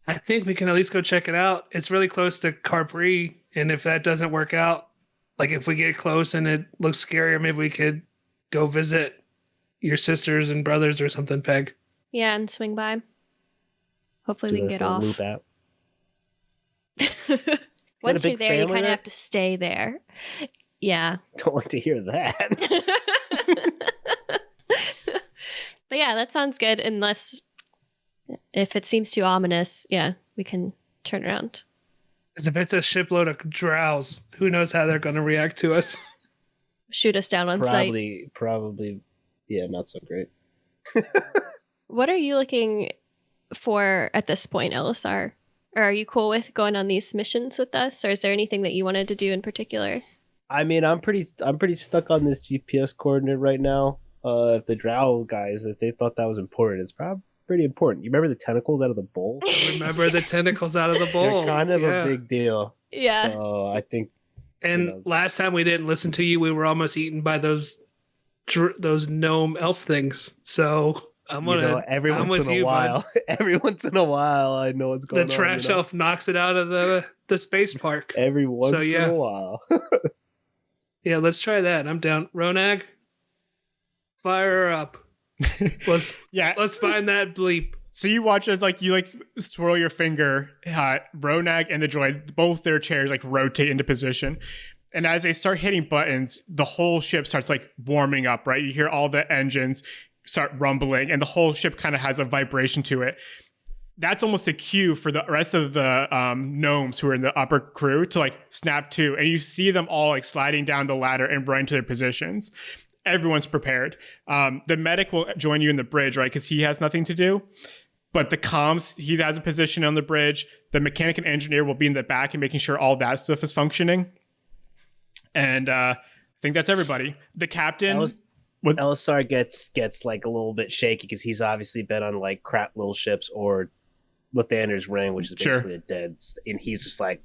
A: I think we can at least go check it out. It's really close to Capri, and if that doesn't work out, like if we get close and it looks scarier, maybe we could go visit your sisters and brothers or something, Peg.
C: Yeah, and swing by. Hopefully
D: Do
C: we can
D: this
C: get
D: little
C: off.
D: loop out.
C: Once
D: big
C: you're there, you
D: family
C: kind of
D: there?
C: have to stay there. Yeah.
D: Don't like to hear that.
C: But yeah, that sounds good. Unless if it seems too ominous, yeah, we can turn around.
A: Because if it's a shipload of drows, who knows how they're going to react to us?
C: Shoot us down on sight.
D: Probably, yeah, not so great.
C: What are you looking for at this point, Elisar? Or are you cool with going on these missions with us? Or is there anything that you wanted to do in particular?
D: I mean, I'm pretty stuck on this GPS coordinate right now. If the drow guys, if they thought that was important, it's probably pretty important. You remember the tentacles out of the bowl?
A: Remember the tentacles out of the bowl.
D: They're kind of
A: Yeah.
D: a big deal.
C: Yeah.
D: So I think,
A: And
D: you know.
A: last time we didn't listen to you, we were almost eaten by those gnome elf things. So I'm
D: You know,
A: gonna.
D: every
A: I'm
D: once
A: with
D: in a
A: you,
D: while,
A: bud.
D: every once in a while, I know what's
A: The
D: going on.
A: trash elf knocks it out of the space park.
D: Every once in
A: yeah.
D: a while.
A: Yeah, let's try that. I'm down. Ronag, fire her up.
B: Yeah.
A: Let's find that bleep.
B: So you watch as like you like swirl your finger, Ronag and the droid, both their chairs like rotate into position. And as they start hitting buttons, the whole ship starts like warming up, right? You hear all the engines start rumbling and the whole ship kind of has a vibration to it. That's almost a cue for the rest of the gnomes who are in the upper crew to like snap to. And you see them all like sliding down the ladder and running to their positions. Everyone's prepared. The medic will join you in the bridge, right? Because he has nothing to do. But the comms, he has a position on the bridge. The mechanic and engineer will be in the back and making sure all that stuff is functioning. And I think that's everybody. The captain...
D: Elisar gets like a little bit shaky because he's obviously been on like crap little ships or Lathander's Ring, which is basically a dead... And he's just like...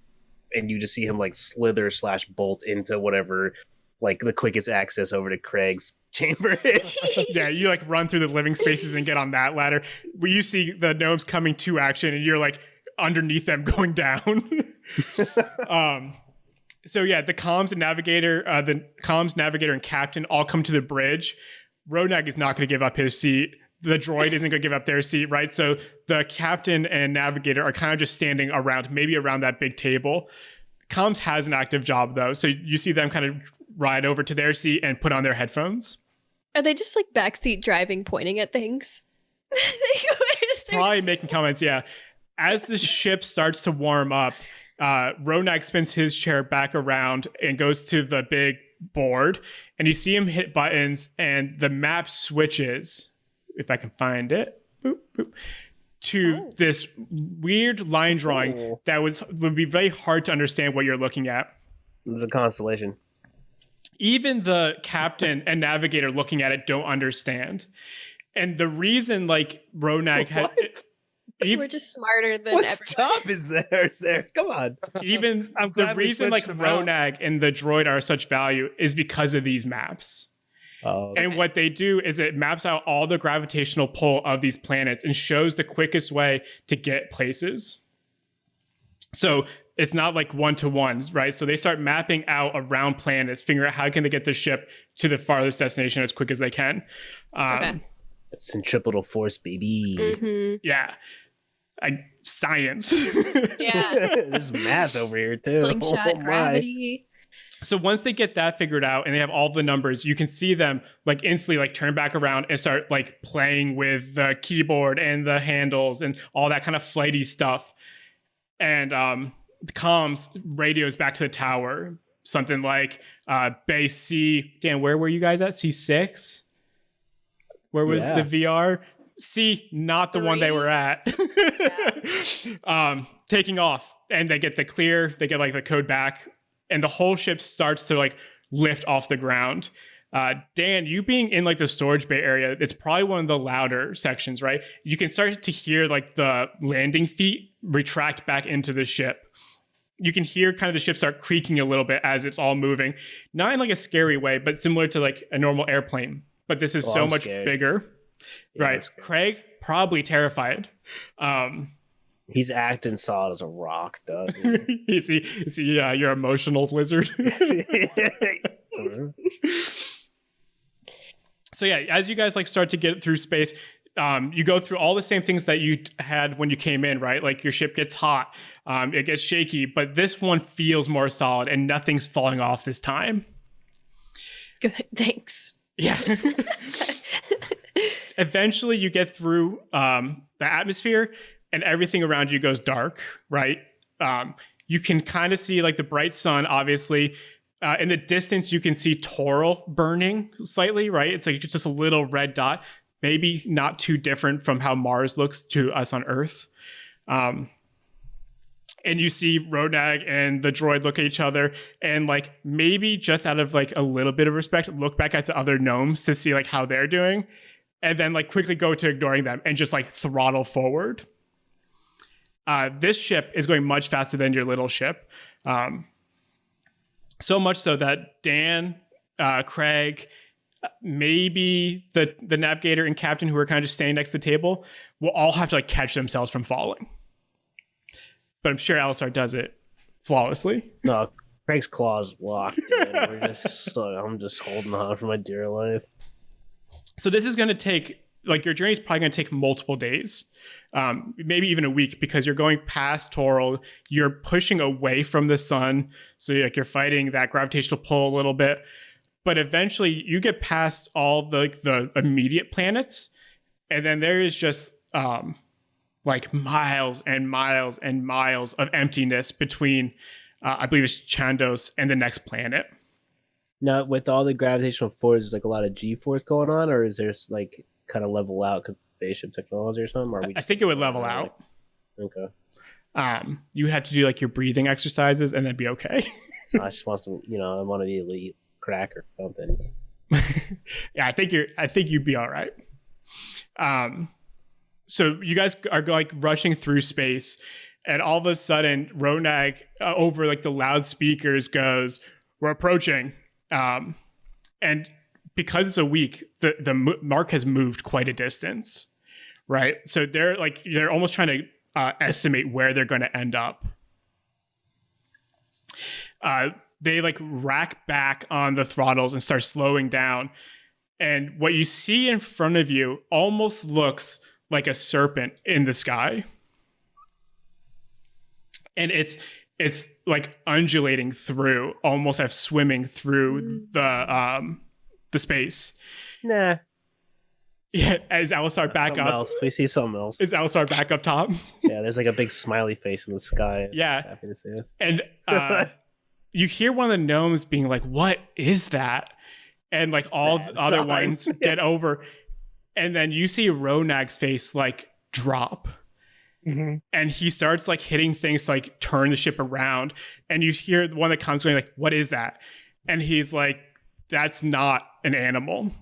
D: And you just see him like slither/bolt into whatever like the quickest access over to Craig's chamber is.
B: Yeah, you like run through the living spaces and get on that ladder. Where you see the gnomes coming to action and you're like underneath them going down. So yeah, the comms navigator and captain all come to the bridge. Ronag is not going to give up his seat. The droid isn't going to give up their seat, right? So the captain and navigator are kind of just standing around, maybe around that big table. Comms has an active job though, so you see them kind of ride over to their seat and put on their headphones.
C: Are they just like backseat driving, pointing at things?
B: Probably making comments, yeah. As the ship starts to warm up, Ronag spins his chair back around and goes to the big board, and you see him hit buttons, and the map switches, if I can find it, boop, boop, to this weird line drawing that would be very hard to understand what you're looking at.
D: It's a constellation.
B: Even the captain and navigator looking at it don't understand. And the reason like Ronag had...
C: We're just smarter than
D: what
C: everybody.
D: job is there? Come on.
B: Even the reason like Ronag and the droid are such value is because of these maps.
D: Oh, okay.
B: And what they do is it maps out all the gravitational pull of these planets and shows the quickest way to get places. So it's not like one-to-ones, right? So they start mapping out around planets, figuring out how can they get the ship to the farthest destination as quick as they can.
C: Okay.
D: It's centripetal force, baby.
C: Mm-hmm.
B: Yeah. Science.
C: Yeah.
D: There's math over here too.
C: Slingshot, gravity.
B: So once they get that figured out and they have all the numbers, you can see them like instantly like turn back around and start like playing with the keyboard and the handles and all that kind of flighty stuff. And comms radios back to the tower. Something like base C. Dan, where were you guys at? C6? Where was the VR? C, not the one they were at. Taking off. And they get the clear, they get like the code back. And the whole ship starts to like lift off the ground. Dan, you being in like the storage bay area, it's probably one of the louder sections, right? You can start to hear like the landing feet retract back into the ship. You can hear kind of the ship start creaking a little bit as it's all moving. Not in like a scary way, but similar to like a normal airplane. But this is so much bigger. Yeah, right. Craig, probably terrified.
D: He's acting solid as a rock, Doug.
B: Is he your emotional lizard? So yeah, as you guys like start to get through space, you go through all the same things that you had when you came in, right? Like your ship gets hot, it gets shaky, but this one feels more solid and nothing's falling off this time.
C: Good, thanks.
B: Yeah. Eventually you get through the atmosphere and everything around you goes dark, right? You can kind of see like the bright sun, obviously. In the distance, you can see Toral burning slightly, right? It's like just a little red dot, maybe not too different from how Mars looks to us on Earth. And you see Ronag and the droid look at each other and like maybe just out of like a little bit of respect, look back at the other gnomes to see like how they're doing. And then like quickly go to ignoring them and just like throttle forward. This ship is going much faster than your little ship. So much so that Dan, Craig, maybe the navigator and captain who are kind of just standing next to the table will all have to like catch themselves from falling. But I'm sure Alisar does it flawlessly.
D: No, Craig's claw's locked in. I'm just holding on for my dear life.
B: So this is going to take, like, your journey is probably going to take multiple days, maybe even a week, because you're going past Toril. You're pushing away from the sun, so like you're fighting that gravitational pull a little bit. But eventually, you get past all the immediate planets, and then there is just like miles and miles and miles of emptiness between, I believe it's Chandos and the next planet.
D: Now, with all the gravitational force, there's like a lot of G-force going on, or is there like kind of level out because spaceship technology or something? Or
B: I think it would level out.
D: Okay.
B: You would have to do like your breathing exercises and then be okay.
D: I just want to, I want to be elite crack or something.
B: Yeah, I think you'd be all right. So you guys are like rushing through space, and all of a sudden, Ronag over like the loudspeakers goes, "We're approaching." And because it's a week, the mark has moved quite a distance, right? So they're almost trying to estimate where they're going to end up. They like rack back on the throttles and start slowing down. And what you see in front of you almost looks like a serpent in the sky. And it's like undulating through, almost have swimming through the space.
D: Nah.
B: Yeah, as Alisar back
D: something
B: up.
D: Else. We see something else.
B: Is Alisar back up top?
D: Yeah, there's like a big smiley face in the sky.
B: Yeah.
D: Happy to see us.
B: And you hear one of the gnomes being like, "What is that?" And like all the other ones get over. And then you see Ronag's face like drop. Mm-hmm. And he starts like hitting things to like turn the ship around. And you hear the one that comes going like, "What is that?" And he's like, "That's not an animal."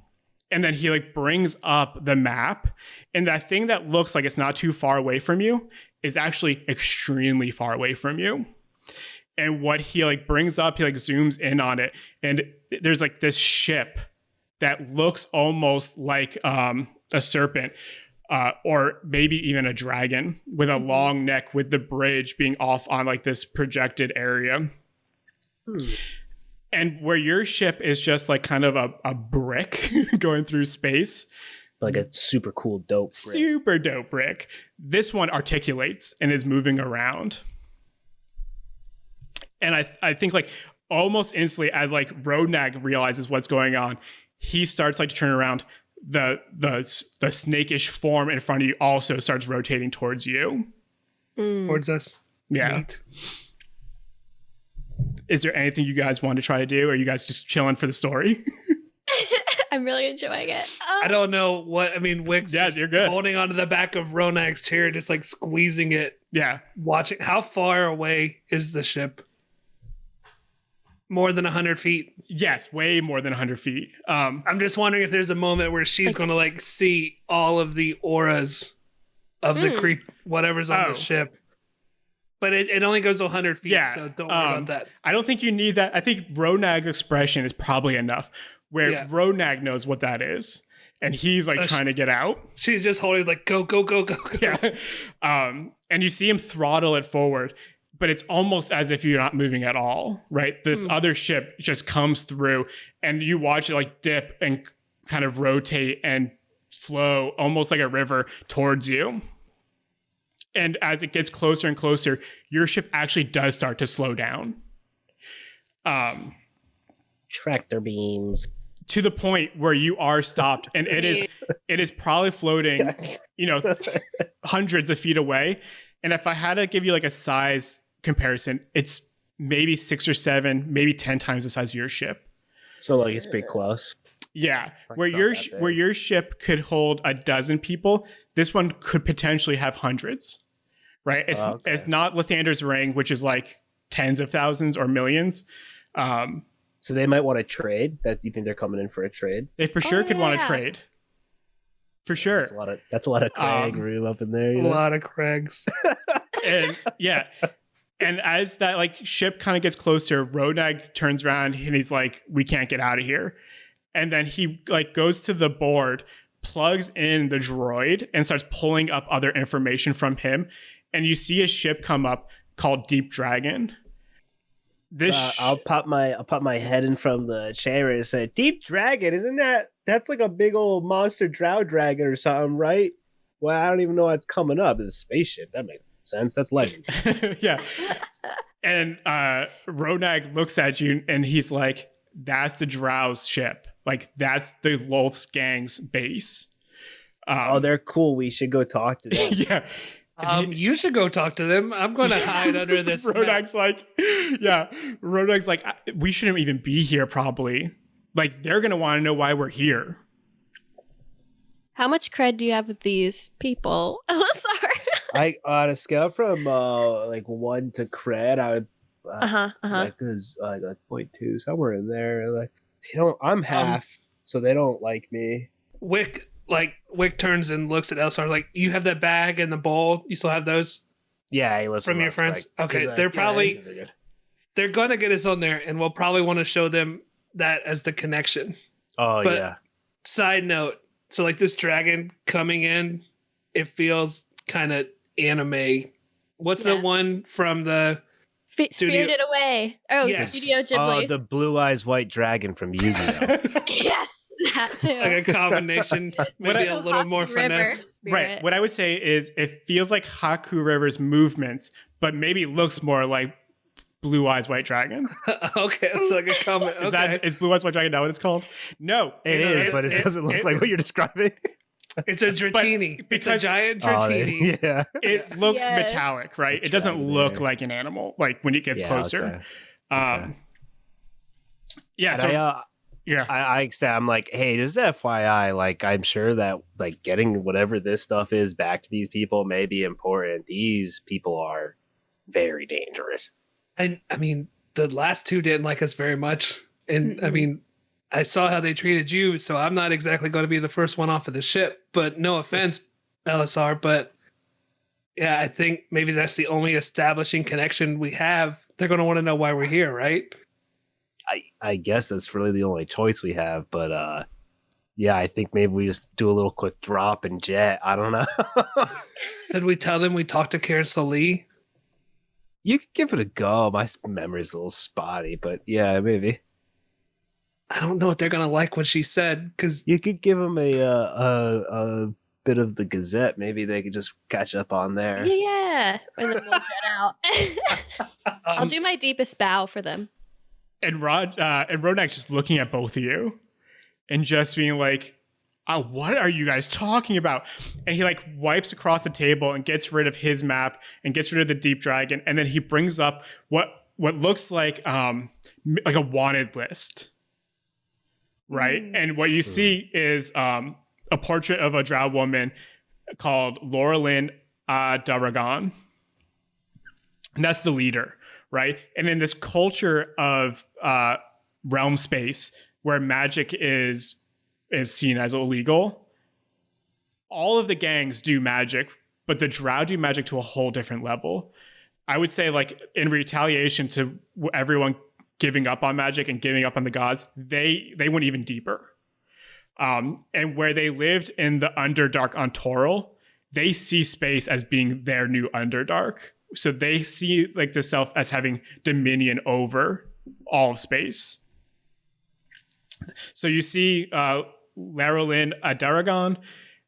B: And then he like brings up the map. And that thing that looks like it's not too far away from you is actually extremely far away from you. And what he like brings up, he like zooms in on it. And there's like this ship that looks almost like a serpent. Or maybe even a dragon with a long neck, with the bridge being off on like this projected area. And where your ship is just like kind of a brick going through space.
D: Like a super cool dope brick.
B: Super dope brick. This one articulates and is moving around. And I think like almost instantly as like Ronag realizes what's going on, he starts like to turn around. The snakish form in front of you also starts rotating towards you.
A: Towards us.
B: Yeah.
A: Neat.
B: Is there anything you guys want to try to do? Or are you guys just chilling for the story?
C: I'm really enjoying it.
A: I don't know what, I mean, Wick's
B: Yeah, you're good.
A: holding onto the back of Ronag's chair, just like squeezing it.
B: Yeah.
A: Watching. How far away is the ship? More than 100 feet?
B: Yes, way more than 100 feet.
A: I'm just wondering if there's a moment where she's going to like see all of the auras of the whatever's on the ship. But it only goes to 100 feet, so don't worry about that.
B: I don't think you need that. I think Ronag's expression is probably enough, where Ronag knows what that is. And he's like trying to get out.
A: She's just holding like, go, go, go, go, go.
B: Yeah. And you see him throttle it forward. But it's almost as if you're not moving at all, right? This other ship just comes through and you watch it like dip and kind of rotate and flow almost like a river towards you. And as it gets closer and closer, your ship actually does start to slow down.
D: Tractor beams.
B: To the point where you are stopped, and it is probably floating, hundreds of feet away. And if I had to give you like a size comparison, it's maybe 6 or 7, maybe 10 times the size of your ship.
D: So like it's pretty close.
B: Yeah, where your ship could hold 12 people, this one could potentially have hundreds. Right? It's not Lathander's ring, which is like tens of thousands or millions.
D: So they might want to trade. That you think they're coming in for a trade?
B: They for sure could want to trade. For sure.
D: That's a lot of Craig room up in there.
A: A lot of Craigs.
B: And yeah. And as that like ship kind of gets closer, Ronag turns around and he's like, "We can't get out of here." And then he like goes to the board, plugs in the droid, and starts pulling up other information from him. And you see a ship come up called Deep Dragon.
D: I'll pop my head in from the chair and say, "Deep Dragon, that's like a big old monster drow dragon or something, right?" Well, I don't even know what's coming up. It's a spaceship. That makes sense. That's legend.
B: Yeah. And Ronag looks at you and he's like, "That's the Drow's ship. Like, that's the Loth's gang's base."
D: Oh, they're cool. We should go talk to them.
B: Yeah.
A: You should go talk to them. I'm going to hide under this.
B: Ronag's like, yeah. Ronag's like, we shouldn't even be here, probably. Like, they're going to want to know why we're here.
C: How much cred do you have with these people, Elisar?
D: On a scale from like 1 to cred, I would like is like 0.2, somewhere in there. Like they don't. I'm half, so they don't like me.
A: Wick turns and looks at Elsar like, "You have that bag and the bowl. You still have those?"
D: Yeah, he listens
A: from your friends.
D: Like,
A: okay, they're probably they're gonna get us on there, and we'll probably want to show them that as the connection.
D: Oh,
A: but,
D: yeah.
A: Side note: so like this dragon coming in, it feels kind of anime. What's the one from the
C: Spirited Away? Oh, yes. Studio Ghibli.
D: Oh, the Blue Eyes White Dragon from Yu-Gi-Oh.
C: Yes, that too.
A: Like a combination, maybe a little more finesse.
B: Right. What I would say is it feels like Haku River's movements, but maybe looks more like Blue Eyes White Dragon.
A: Okay, it's like a comment. Okay.
B: Is Blue Eyes White Dragon not what it's called? No,
D: it is, but it doesn't look like what you're describing.
A: It's a dratini. It's a giant dratini.
D: Yeah.
B: It looks metallic, right? It doesn't look like an animal, like when it gets closer.
D: Okay.
B: Yeah.
D: And
B: So
D: I say, I'm like, hey, just FYI, like, I'm sure that like getting whatever this stuff is back to these people may be important. These people are very dangerous.
A: And I mean, the last two didn't like us very much. And I mean, I saw how they treated you, so I'm not exactly going to be the first one off of the ship. But no offense, LSR, but yeah, I think maybe that's the only establishing connection we have. They're going to want to know why we're here, right?
D: I guess that's really the only choice we have. But yeah, I think maybe we just do a little quick drop and jet. I don't know.
A: Did we tell them we talked to Karen Solee?
D: You could give it a go. My memory's a little spotty, but yeah, maybe.
A: I don't know if they're gonna like what she said, because
D: you could give them a bit of the Gazette. Maybe they could just catch up on there.
C: Yeah, and then we'll jet out. I'll do my deepest bow for them.
B: And Ronak just looking at both of you, and just being like, "What are you guys talking about?" And he like wipes across the table and gets rid of his map and gets rid of the Deep Dragon, and then he brings up what looks like a wanted list. Right. And what you see is a portrait of a drow woman called Laurelyn Daragon. And that's the leader. Right. And in this culture of realm space where magic is seen as illegal, all of the gangs do magic, but the drow do magic to a whole different level. I would say, like, in retaliation to everyone giving up on magic and giving up on the gods, they went even deeper. And where they lived in the Underdark on Toril, they see space as being their new Underdark. So they see like the self as having dominion over all of space. So you see Larolin Daragon,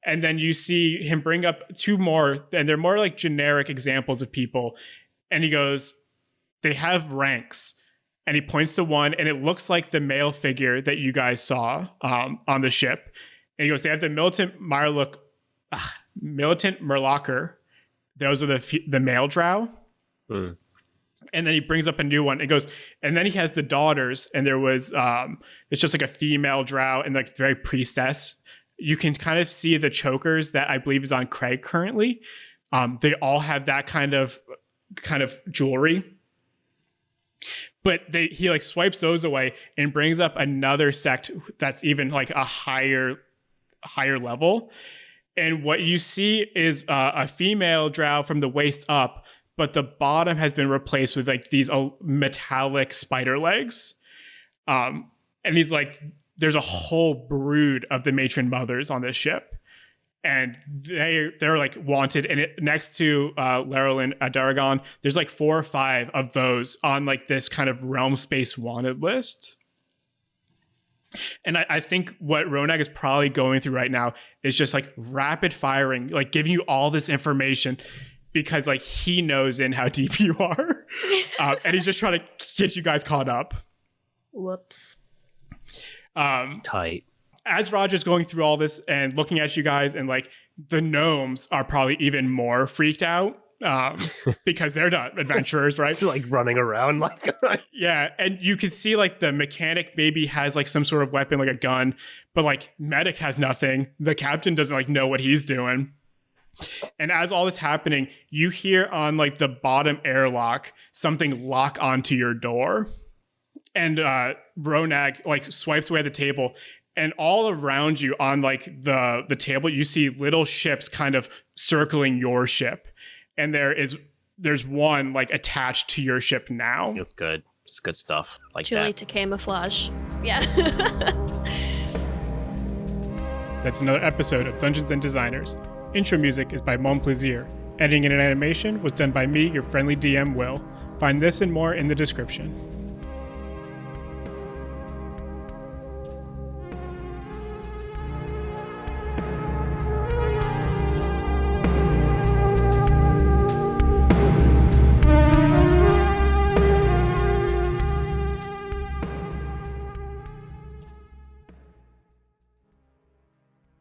B: and then you see him bring up two more, and they're more like generic examples of people. And he goes, they have ranks. And he points to one, and it looks like the male figure that you guys saw on the ship. And he goes, they have the militant Murlocker. Those are the male drow. And then he brings up a new one. It goes, and then he has the daughters, and there was it's just like a female drow and like very priestess. You can kind of see the chokers that I believe is on Craig currently. They all have that kind of jewelry. But he like swipes those away and brings up another sect that's even like a higher level. And what you see is a female drow from the waist up, but the bottom has been replaced with like these metallic spider legs. And he's like, there's a whole brood of the matron mothers on this ship. And they're like wanted, and next to Laurel Adaragon, there's like 4 or 5 of those on like this kind of realm space wanted list. And I think what Ronag is probably going through right now is just like rapid firing, like giving you all this information because like he knows in how deep you are, and he's just trying to get you guys caught up.
C: Whoops.
D: Tight.
B: As Roger's going through all this and looking at you guys, and like the gnomes are probably even more freaked out because they're not adventurers, right?
D: They're like running around like
B: Yeah, and you can see like the mechanic maybe has like some sort of weapon, like a gun, but like medic has nothing. The captain doesn't like know what he's doing. And as all this happening, you hear on like the bottom airlock something lock onto your door. And Ronag like swipes away at the table. And all around you on like the table, you see little ships kind of circling your ship. And there's one like attached to your ship now.
D: It's good. It's good stuff. Like
C: Too
D: that.
C: late to camouflage. Yeah.
B: That's another episode of Dungeons and Designers. Intro music is by Mon Plaisir. Editing and animation was done by me, your friendly DM Will. Find this and more in the description.